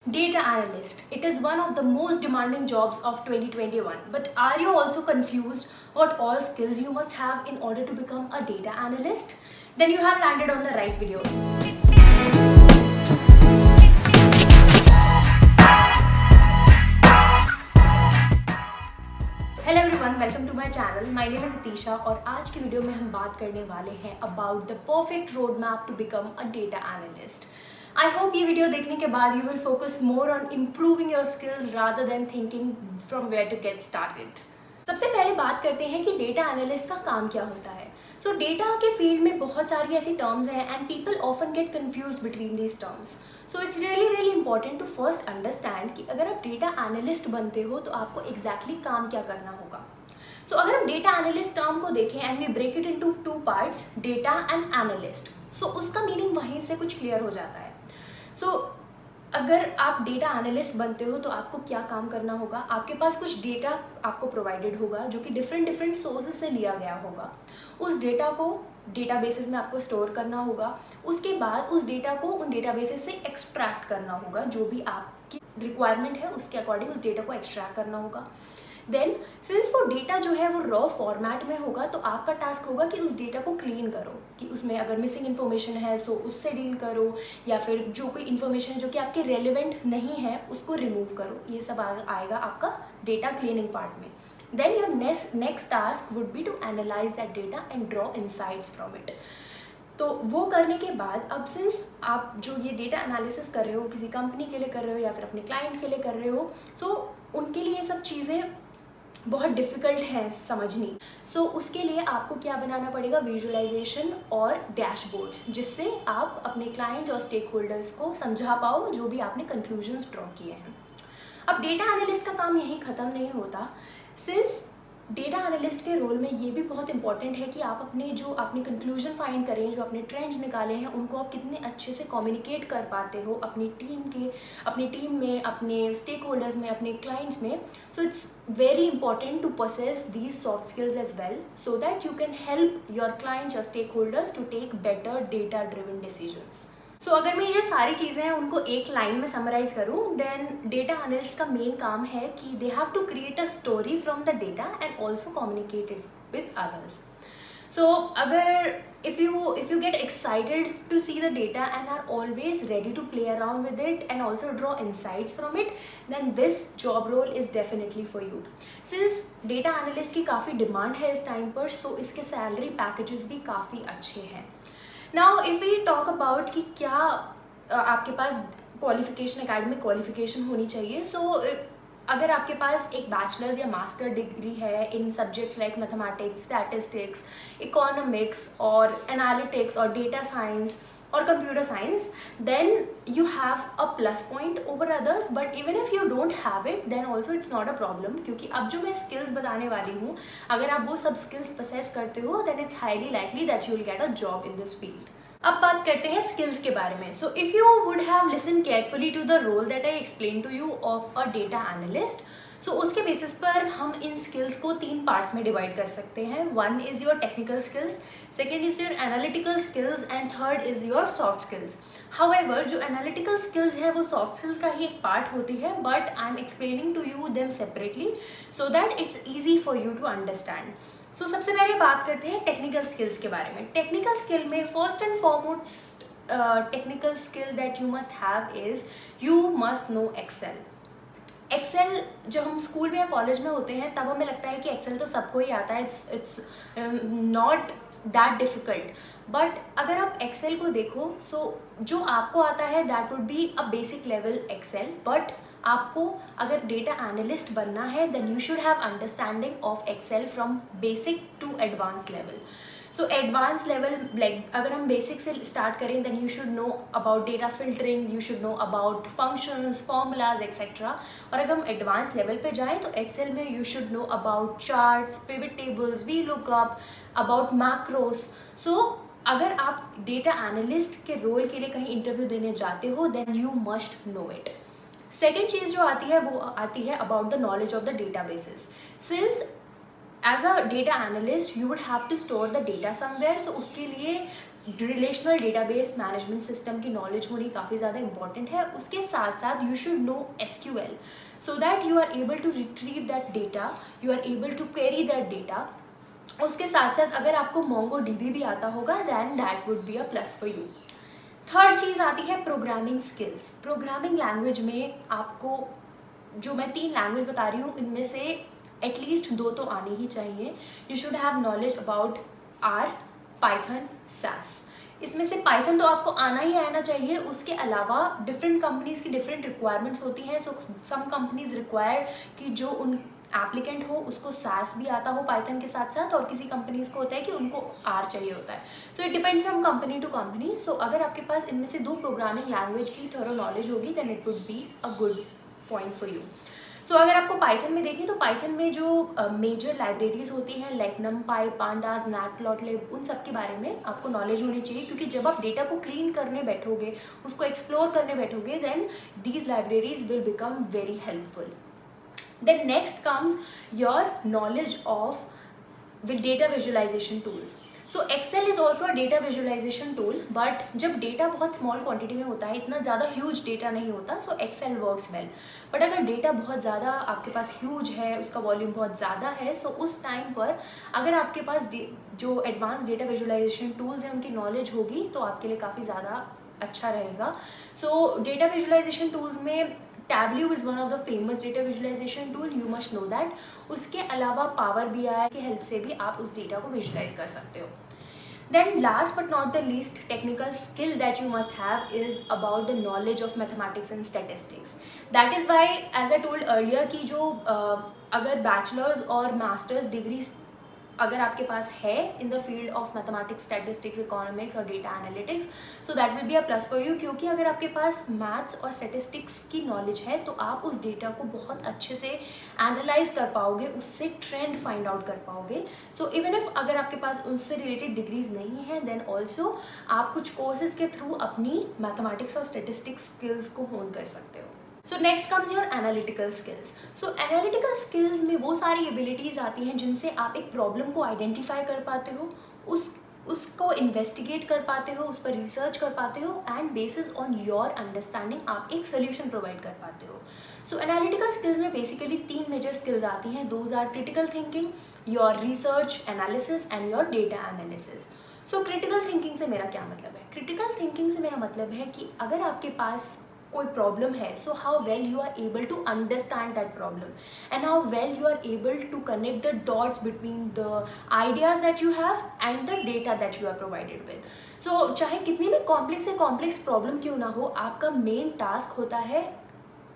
Data analyst. It is one of the most demanding jobs of 2021. But are you also confused what all skills you must have in order to become a data analyst? Then you have landed on the right video. Hello everyone, welcome to my channel. My name is Atisha और आज की video में हम बात करने वाले हैं about the perfect road map to become a data analyst. I hope ये वीडियो देखने के बाद you will focus more on improving your skills rather than thinking from where to get started. सबसे पहले बात करते हैं कि डेटा एनालिस्ट का काम क्या होता है। सो डेटा के फील्ड में बहुत सारी ऐसी टर्म्स हैं and people often get confuse between these terms. So it's really important to first understand कि अगर आप डेटा एनालिस्ट बनते हो तो आपको एग्जैक्टली काम क्या करना होगा। सो अगर हम डेटा एनालिस्ट टर्म को देखें and we break it into two parts, data and analyst, so उसका मीनिंग वहीं से कुछ क्लियर हो जाता है। सो अगर आप डेटा एनालिस्ट बनते हो तो आपको क्या काम करना होगा। आपके पास कुछ डेटा आपको प्रोवाइडेड होगा जो कि डिफरेंट सोर्सेज से लिया गया होगा। उस डेटा को डेटाबेसेस में आपको स्टोर करना होगा। उसके बाद उस डेटा को उन डेटाबेसेस से एक्सट्रैक्ट करना होगा। जो भी आपकी रिक्वायरमेंट है उसके अकॉर्डिंग उस डेटा को एक्सट्रैक्ट करना होगा। देन सिंस वो डेटा जो है वो रॉ फॉर्मेट में होगा तो आपका टास्क होगा कि उस डेटा को क्लीन करो, कि उसमें अगर मिसिंग इन्फॉर्मेशन है सो उससे डील करो, या फिर जो कोई इन्फॉर्मेशन है जो कि आपके रेलिवेंट नहीं है उसको रिमूव करो। ये सब आएगा आपका डेटा क्लीनिंग पार्ट में। Then your next task would be to analyse that data and draw insights from it. तो वो करने के बाद अब सिंस आप जो ये डेटा एनालिसिस कर रहे हो किसी कंपनी के लिए कर रहे हो या फिर अपने क्लाइंट के लिए कर रहे हो, सो उनके लिए ये सब चीज़ें बहुत डिफ़िकल्ट है समझनी। सो उसके लिए आपको क्या बनाना पड़ेगा, विजुअलाइजेशन और डैशबोर्ड्स, जिससे आप अपने क्लाइंट्स और स्टेक होल्डर्स को समझा पाओ जो भी आपने कंक्लूजन्स ड्रॉ किए हैं। अब डेटा एनालिस्ट का काम यहीं ख़त्म नहीं होता। सिंस डेटा एनालिस्ट के रोल में ये भी बहुत इंपॉर्टेंट है कि आप अपने जो आपने कंक्लूजन फाइंड करें, जो आपने ट्रेंड्स निकाले हैं, उनको आप कितने अच्छे से कम्युनिकेट कर पाते हो अपनी टीम में, अपने स्टेक होल्डर्स में, अपने क्लाइंट्स में। So it's very important to possess these soft skills as well so that you can help your clients और stakeholders to take better data driven decisions. So अगर मैं ये जो सारी चीज़ें हैं उनको एक लाइन में समराइज करूँ, देन डेटा एनालिस्ट का मेन काम है कि they have to create a story from the data and also communicate it with others. So अगर if you get excited to see the data and are always ready to play around with it and also draw insights from it, then this job role is definitely for you. Since data analyst की काफ़ी demand है इस time पर, सो इसके salary packages भी काफ़ी अच्छे हैं। Now if we talk about कि क्या आपके पास क्वालिफिकेशन, एकेडमिक क्वालिफिकेशन होनी चाहिए। सो अगर आपके पास एक बैचलर्स या मास्टर डिग्री है in subjects like mathematics, statistics, economics और एनालिटिक्स और डेटा साइंस और computer science, then you have a plus point over others. But even if you don't have it then also it's not a problem, क्योंकि अब जो मैं skills बताने वाली हूँ, अगर आप वो सब स्किल्स पोसेस करते हो then it's highly likely that you will get a job in this field. अब बात करते हैं स्किल्स के बारे में। So if you would have listen carefully to the role that I explain to you of a data analyst, so उसके basis पर हम इन स्किल्स को 3 पार्ट्स में डिवाइड कर सकते हैं। 1 is your technical skills, second is your analytical skills and third is your soft skills. However जो analytical skills है वो सॉफ्ट स्किल्स का ही एक पार्ट होती है, but I am explaining to you them separately so that it's easy for you to understand. So सबसे पहले बात करते हैं टेक्निकल स्किल्स के बारे में। टेक्निकल स्किल में first and foremost technical skill that you must have is you must know Excel. Excel जब हम स्कूल में या कॉलेज में होते हैं तब हमें लगता है कि एक्सेल तो सबको ही आता है, it's not that difficult. But अगर आप एक्सेल को देखो, सो जो आपको आता है that would be a basic level Excel, but आपको अगर डेटा एनालिस्ट बनना है then you should have understanding of Excel from basic to advance level. So advance level like अगर हम बेसिक से स्टार्ट करें then you should know about data filtering, you should know about functions, formulas etcetera. और अगर हम advance level पे जाएँ तो एक्सेल में you should know about charts, pivot tables, V lookup, about macros. So अगर आप डेटा एनालिस्ट के रोल के लिए कहीं इंटरव्यू देने जाते हो then you must know it. Second चीज़ जो आती है वो आती है about the knowledge of the databases. Since as a data analyst you would have to store the data somewhere, so उसके लिए रिलेशनल डेटाबेस मैनेजमेंट सिस्टम की नॉलेज होनी काफ़ी ज़्यादा इंपॉर्टेंट है। उसके साथ साथ you should know SQL so that you are able to retrieve that data, you are able to query that data. उसके साथ साथ अगर आपको MongoDB भी आता होगा then that would be a plus for you. Third चीज़ आती है प्रोग्रामिंग स्किल्स। प्रोग्रामिंग लैंग्वेज में आपको जो मैं 3 लैंग्वेज बता रही हूँ इनमें से एटलीस्ट 2 तो आनी ही चाहिए। You should have knowledge about R, Python, SAS। इसमें से पाइथन तो आपको आना ही आना चाहिए। उसके अलावा डिफरेंट कंपनीज़ की डिफरेंट रिक्वायरमेंट्स होती हैं। सो सम कंपनीज रिक्वायर कि जो उन एप्लीकेंट हो उसको SAS भी आता हो पाइथन के साथ साथ, और किसी कंपनीज़ को होता है कि उनको R चाहिए होता है। So it depends from company to company. So अगर आपके पास इनमें से 2 प्रोग्रामिंग लैंग्वेज की थोड़ा नॉलेज होगी then it would be a good point for you. So अगर आपको पाइथन में देखें तो पाइथन में जो मेजर लाइब्रेरीज होती हैं लाइक NumPy, Pandas, Matplotlib, उन सब के बारे में आपको नॉलेज होनी चाहिए, क्योंकि जब आप डेटा को क्लीन करने बैठोगे, उसको एक्सप्लोर करने बैठोगे, then these libraries will become very helpful. Then next comes your knowledge of data visualization tools. So Excel is also a data visualization tool, but जब डेटा बहुत स्मॉल क्वांटिटी में होता है, इतना ज़्यादा ह्यूज डेटा नहीं होता, सो Excel वर्क्स वेल। बट अगर डेटा बहुत ज़्यादा आपके पास ह्यूज है, उसका वॉल्यूम बहुत ज़्यादा है, सो उस टाइम पर अगर आपके पास जो एडवांस डेटा विजुलाइजेशन टूल्स हैं उनकी नॉलेज होगी तो आपके लिए काफ़ी ज़्यादा अच्छा रहेगा। सो डेटा विजुलाइजेशन टूल्स में Tableau is one of the famous data visualization tool, you must know that. उसके अलावा Power BI की हेल्प से भी आप उस डेटा को विजुलाइज कर सकते हो। Then last but not the least technical skill that you must have is about the knowledge of mathematics and statistics. That is why as I told earlier कि जो अगर बैचलर्स और मास्टर्स डिग्री अगर आपके पास है in the field of mathematics, statistics, economics और data analytics, so that will be a plus for you, क्योंकि अगर आपके पास मैथ्स और स्टैटिस्टिक्स की नॉलेज है तो आप उस डेटा को बहुत अच्छे से एनालाइज कर पाओगे, उससे ट्रेंड फाइंड आउट कर पाओगे। सो इवन इफ अगर आपके पास उससे रिलेटेड डिग्रीज नहीं है देन ऑल्सो आप कुछ कोर्सेज के थ्रू अपनी मैथमेटिक्स और स्टैटिस्टिक्स स्किल्स को होन कर सकते हो। So next comes your analytical skills. So analytical skills में वो सारी एबिलिटीज़ आती हैं जिनसे आप एक प्रॉब्लम को आइडेंटिफाई कर पाते हो, उसको इन्वेस्टिगेट कर पाते हो, उस पर रिसर्च कर पाते हो, and basis on your understanding आप एक सोल्यूशन प्रोवाइड कर पाते हो। सो एनालिटिकल स्किल्स में बेसिकली 3 मेजर स्किल्स आती हैं। Those are critical thinking, your research analysis and your data analysis. So critical thinking से मेरा क्या मतलब है? क्रिटिकल थिंकिंग से मेरा मतलब है कि अगर आपके पास कोई प्रॉब्लम है, so how well you are able to understand that problem and how well you are able to connect the dots between the ideas that you have and the data that you are provided with. So चाहे कितनी भी complex से complex problem क्यों ना हो, आपका main task होता है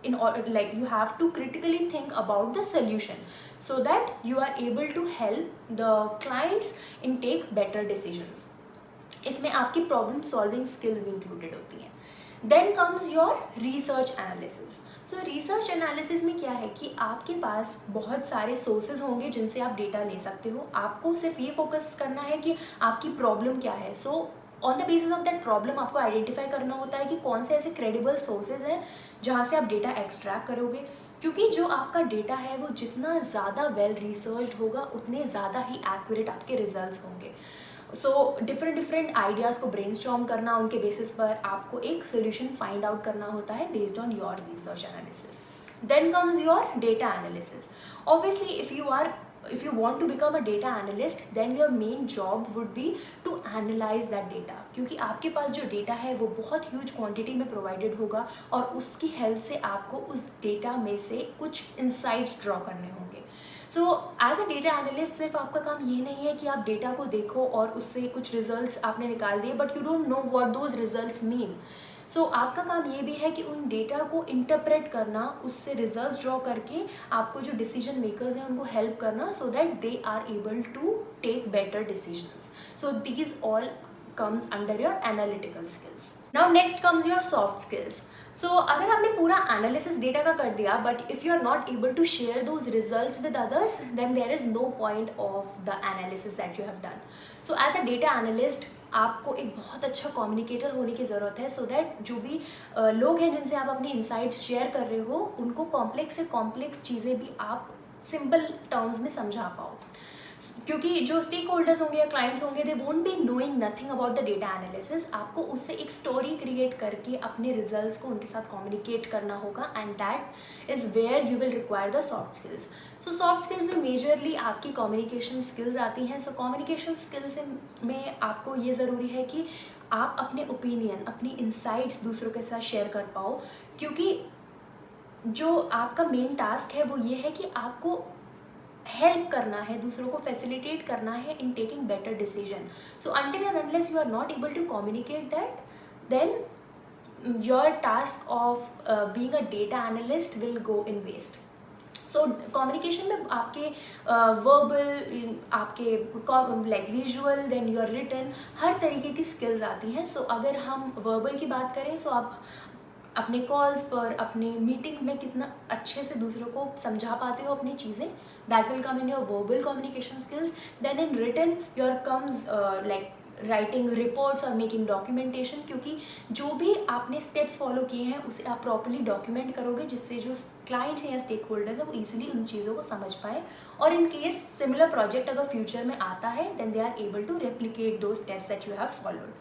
in order, like you have to critically think about the solution so that you are able to help the clients in take better decisions. इसमें आपकी प्रॉब्लम सॉल्विंग स्किल्स भी included होती हैं। Then comes your research analysis. So research analysis में क्या है कि आपके पास बहुत सारे सोर्सेज होंगे जिनसे आप डेटा ले सकते हो। आपको सिर्फ ये फोकस करना है कि आपकी प्रॉब्लम क्या है। So on the basis of that problem आपको आइडेंटिफाई करना होता है कि कौन से ऐसे क्रेडिबल सोर्सेज हैं जहाँ से आप डेटा एक्सट्रैक्ट करोगे, क्योंकि जो आपका डेटा है वो जितना ज़्यादा वेल रिसर्च्ड होगा उतने ज़्यादा ही एक्यूरेट आपके रिजल्ट्स होंगे। सो डिफरेंट आइडियाज़ को ब्रेनस्टॉर्म करना, उनके बेसिस पर आपको एक सोल्यूशन फाइंड आउट करना होता है based on your research analysis. Then comes your data analysis. Obviously if you want to become a data analyst then your main job would be to analyze that data, क्योंकि आपके पास जो data है वो बहुत huge quantity में provided होगा और उसकी हेल्प से आपको उस डेटा में से कुछ इंसाइट्स ड्रॉ करने होंगे। So as a data analyst सिर्फ आपका काम ये नहीं है कि आप डेटा को देखो और उससे कुछ रिजल्ट्स आपने निकाल दिए but you don't know what those results mean. So आपका काम ये भी है कि उन डेटा को इंटरप्रेट करना, उससे रिजल्ट्स ड्रॉ करके आपको जो डिसीजन मेकर्स हैं उनको हेल्प करना so that they are able to take better decisions. So these all comes under your analytical skills. Now next comes your soft skills. So अगर आपने पूरा analysis data का कर दिया but if you are not able to share those results with others then there is no point of the analysis that you have done. So as a data analyst आपको एक बहुत अच्छा communicator होने की ज़रूरत है सो दैट जो भी लोग हैं जिनसे आप अपनी इंसाइट्स शेयर कर रहे हो उनको कॉम्प्लेक्स से कॉम्प्लेक्स चीज़ें भी आप सिंपल टर्म्स में समझा पाओ। क्योंकि जो स्टेक होल्डर्स होंगे या क्लाइंट्स होंगे, they won't be knowing nothing about the data analysis. आपको उससे एक स्टोरी क्रिएट करके अपने रिजल्ट्स को उनके साथ कम्युनिकेट करना होगा, and that is where you will require the soft skills. So soft skills में मेजरली आपकी कम्युनिकेशन स्किल्स आती हैं। सो कम्युनिकेशन स्किल्स में आपको ये ज़रूरी है कि आप अपने ओपिनियन, अपनी इंसाइट्स दूसरों के साथ शेयर कर पाओ, क्योंकि जो आपका मेन टास्क है वो ये है कि आपको हेल्प करना है, दूसरों को फैसिलिटेट करना है in taking better decision. So until and unless you are not able to communicate that, then your task of being a data analyst will go in waste. So communication में आपके verbal, आपके like visual, then your written, हर तरीके की skills आती हैं। सो अगर हम वर्बल की बात करें, सो आप अपने कॉल्स पर, अपने मीटिंग्स में कितना अच्छे से दूसरों को समझा पाते हो अपनी चीज़ें, that will come in your verbal communication skills. Then in written your comes like writing reports और मेकिंग डॉक्यूमेंटेशन, क्योंकि जो भी आपने स्टेप्स फॉलो किए हैं उसे आप प्रॉपर्ली डॉक्यूमेंट करोगे, जिससे जो क्लाइंट्स हैं या स्टेक होल्डर्स हैं वो ईजिली उन चीज़ों को समझ पाए, और इन केस सिमिलर प्रोजेक्ट अगर फ्यूचर में आता है, then they are able to replicate those steps that you have followed.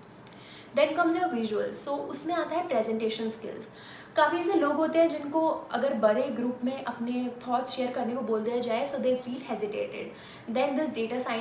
Then comes your visuals. So उसमें आता है प्रेजेंटेशन स्किल्स। काफ़ी ऐसे लोग होते हैं जिनको अगर बड़े ग्रुप में अपने थॉट्स शेयर करने को बोल दिया जाए, so they feel hesitated, then this data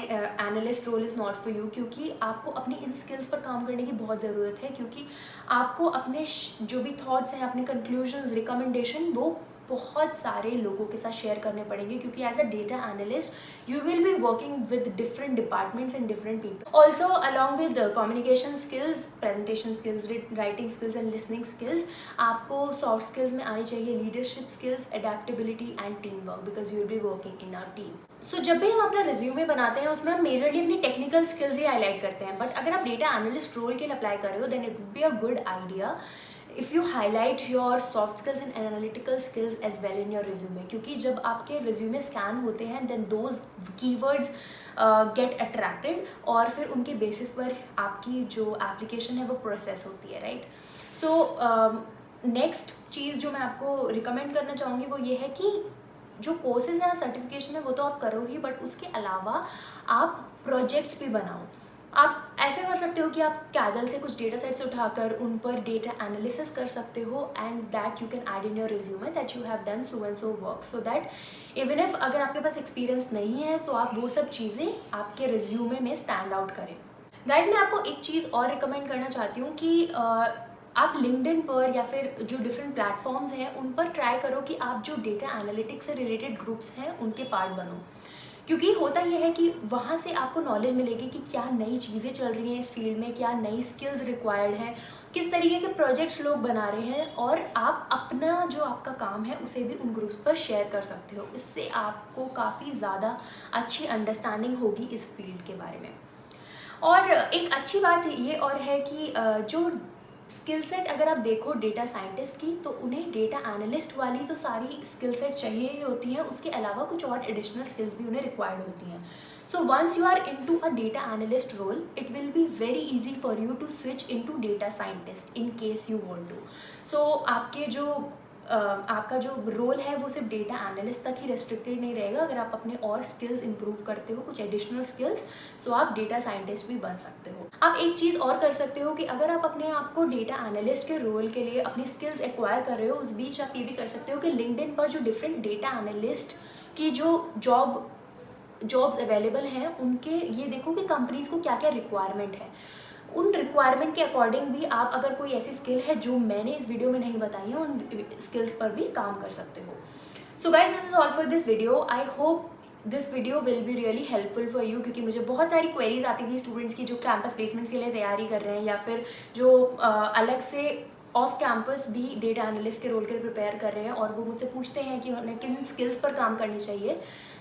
analyst role is not for you, क्योंकि आपको अपनी इन स्किल्स पर काम करने की बहुत ज़रूरत है, क्योंकि आपको अपने जो भी थॉट्स हैं, अपने कंक्लूजन्स, रिकमेंडेशन, वो बहुत सारे लोगों के साथ शेयर करने पड़ेंगे, क्योंकि as a data analyst you will be working with different departments and different people. Also along with communication skills, presentation skills, writing skills and listening skills, आपको सॉफ्ट स्किल्स में आनी चाहिए leadership skills, adaptability and team work, because you will be working in a team. So जब भी हम अपना resume बनाते हैं उसमें हम मेजरली अपनी टेक्निकल स्किल्स ही हाईलाइट करते हैं, बट अगर आप डेटा एनालिस्ट रोल के लिए अप्लाई कर रहे हो, then it would be a good idea if you highlight your soft skills and analytical skills as well in your resume, क्योंकि जब आपके रिज्यूमे स्कैन होते हैं, then those keywords get attracted, और फिर उनके बेसिस पर आपकी जो एप्लीकेशन है वो प्रोसेस होती है, राइट। सो नेक्स्ट चीज़ जो मैं आपको रिकमेंड करना चाहूँगी वो ये है कि जो कोर्सेज हैं, सर्टिफिकेशन है, वो तो आप करो ही, बट उसके अलावा आप प्रोजेक्ट्स भी बनाओ। आप ऐसे कर सकते हो कि आप कैगल से कुछ डेटा सेट्स उठाकर उन पर डेटा एनालिसिस कर सकते हो, and that you can add in your resume that you have done so and so work, so that even if अगर आपके पास एक्सपीरियंस नहीं है तो आप वो सब चीज़ें आपके रिज्यूमे में स्टैंड आउट करें। गाइज, मैं आपको एक चीज़ और रिकमेंड करना चाहती हूँ कि आप लिंक्डइन पर या फिर जो डिफरेंट प्लेटफॉर्म्स हैं उन पर ट्राई करो कि आप जो डेटा एनालिटिक्स से रिलेटेड ग्रुप्स हैं उनके पार्ट बनो, क्योंकि होता यह है कि वहाँ से आपको नॉलेज मिलेगी कि क्या नई चीज़ें चल रही हैं इस फील्ड में, क्या नई स्किल्स रिक्वायर्ड हैं, किस तरीके के प्रोजेक्ट्स लोग बना रहे हैं, और आप अपना जो आपका काम है उसे भी उन ग्रुप्स पर शेयर कर सकते हो। इससे आपको काफ़ी ज़्यादा अच्छी अंडरस्टैंडिंग होगी इस फील्ड के बारे में। और एक अच्छी बात ये और है कि जो स्किल सेट अगर आप देखो डेटा साइंटिस्ट की, तो उन्हें डेटा एनालिस्ट वाली तो सारी स्किल सेट चाहिए ही होती हैं, उसके अलावा कुछ और एडिशनल स्किल्स भी उन्हें रिक्वायर्ड होती हैं। So once you are into a data analyst role, it will be very easy for you to switch into data scientist in case you want to. So आपके जो आपका जो रोल है वो सिर्फ डेटा एनालिस्ट तक ही रेस्ट्रिक्टेड नहीं रहेगा। अगर आप अपने और स्किल्स इंप्रूव करते हो, कुछ एडिशनल स्किल्स, सो आप डेटा साइंटिस्ट भी बन सकते हो। आप एक चीज़ और कर सकते हो कि अगर आप अपने आप को डेटा एनालिस्ट के रोल के लिए अपनी स्किल्स एक्वायर कर रहे हो, उस बीच आप ये भी कर सकते हो कि लिंक्डइन पर जो डिफरेंट डेटा एनालिस्ट की जो जॉब्स अवेलेबल हैं उनके ये देखो कि कंपनीज़ को क्या क्या रिक्वायरमेंट है, उन रिक्वायरमेंट के अकॉर्डिंग भी आप अगर कोई ऐसी स्किल है जो मैंने इस वीडियो में नहीं बताई है, उन स्किल्स पर भी काम कर सकते हो। So guys, this is all for this video. I hope this video will be really helpful for you, क्योंकि मुझे बहुत सारी क्वेरीज आती थी स्टूडेंट्स की जो कैंपस प्लेसमेंट्स के लिए तैयारी कर रहे हैं, या फिर जो अलग से ऑफ कैंपस भी डेटा एनालिस्ट के रोल के लिए प्रिपेयर कर रहे हैं, और वो मुझसे पूछते हैं कि उन्हें किन स्किल्स पर काम करनी चाहिए।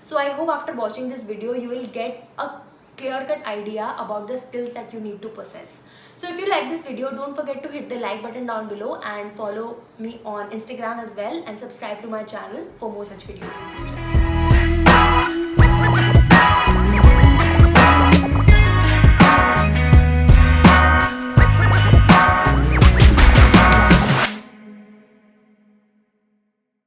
So I hope after watching this video you will get a clear-cut idea about the skills that you need to possess. So if you like this video, don't forget to hit the like button down below and follow me on Instagram as well, and subscribe to my channel for more such videos in future.